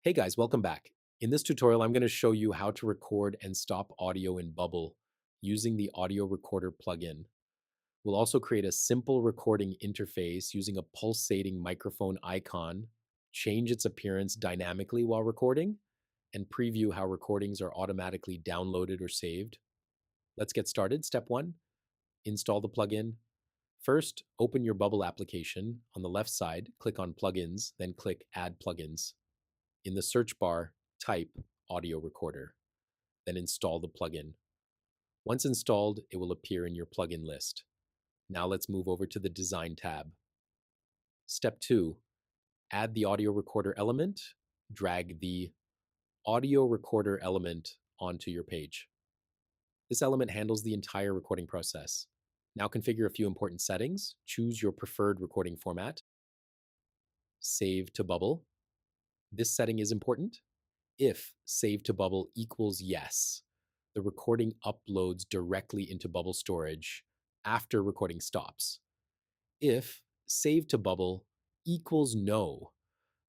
Hey guys, welcome back. In this tutorial, I'm going to show you how to record and stop audio in Bubble using the audio recorder plugin. We'll also create a simple recording interface using a pulsating microphone icon, change its appearance dynamically while recording, and preview how recordings are automatically downloaded or saved. Let's get started. Step 1, install the plugin. First, open your Bubble application. On the left side, click on Plugins, then click Add Plugins. In the search bar, type Audio Recorder, then install the plugin. Once installed, it will appear in your plugin list. Now let's move over to the Design tab. Step 2, add the audio recorder element. Drag the audio recorder element onto your page. This element handles the entire recording process. Now configure a few important settings. Choose your preferred recording format. Save to Bubble. This setting is important. If save to Bubble equals yes, the recording uploads directly into Bubble storage after recording stops. If save to Bubble equals no,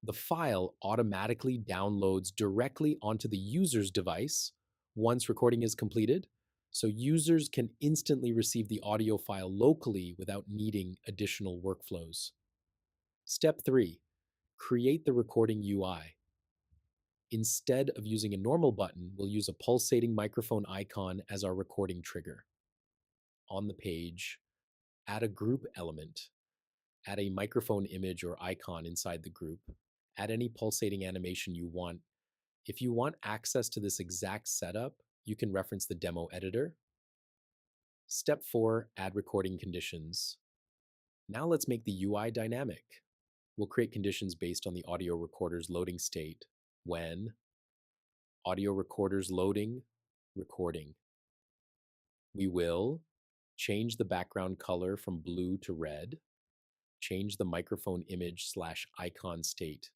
the file automatically downloads directly onto the user's device once recording is completed, so users can instantly receive the audio file locally without needing additional workflows. Step 3, create the recording UI. Instead of using a normal button, we'll use a pulsating microphone icon as our recording trigger. On the page, add a group element. Add a microphone image or icon inside the group. Add any pulsating animation you want. If you want access to this exact setup, you can reference the demo editor. Step 4, add recording conditions. Now let's make the UI dynamic. We'll create conditions based on the audio recorder's loading state. When audio recorder's loading, recording. We will change the background color from blue to red, change the microphone image/icon state,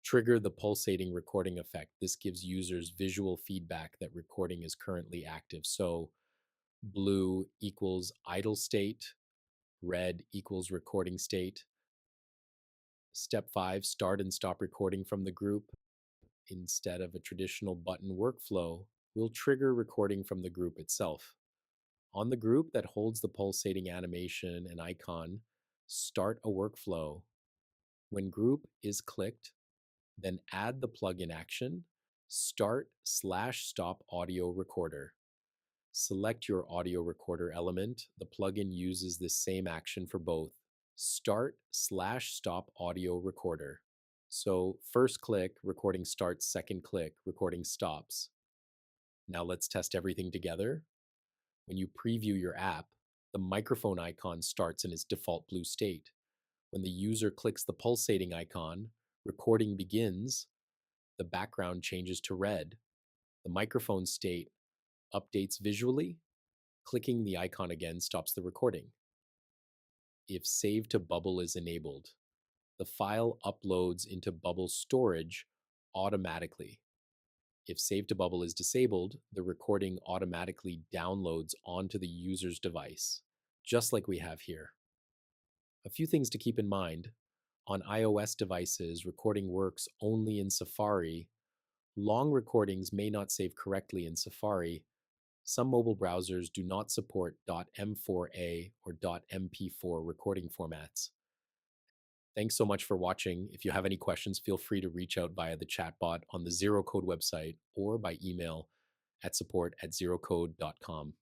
trigger the pulsating recording effect. This gives users visual feedback that recording is currently active. So blue equals idle state, red equals recording state. Step 5, start and stop recording from the group. Instead of a traditional button workflow, we'll trigger recording from the group itself. On the group that holds the pulsating animation and icon, start a workflow. When group is clicked, then add the plugin action, start/stop audio recorder. Select your audio recorder element. The plugin uses this same action for both. Start/stop audio recorder. So first click, recording starts, second click, recording stops. Now let's test everything together. When you preview your app, the microphone icon starts in its default blue state. When the user clicks the pulsating icon, recording begins, the background changes to red. The microphone state updates visually. Clicking the icon again stops the recording. If save to Bubble is enabled, the file uploads into Bubble storage automatically. If Save to Bubble is disabled, the recording automatically downloads onto the user's device, just like we have here. A few things to keep in mind. On iOS devices, recording works only in Safari. Long recordings may not save correctly in Safari. Some mobile browsers do not support .m4a or .mp4 recording formats. Thanks so much for watching. If you have any questions, feel free to reach out via the chatbot on the Zeroqode website or by email at support@zeroqode.com.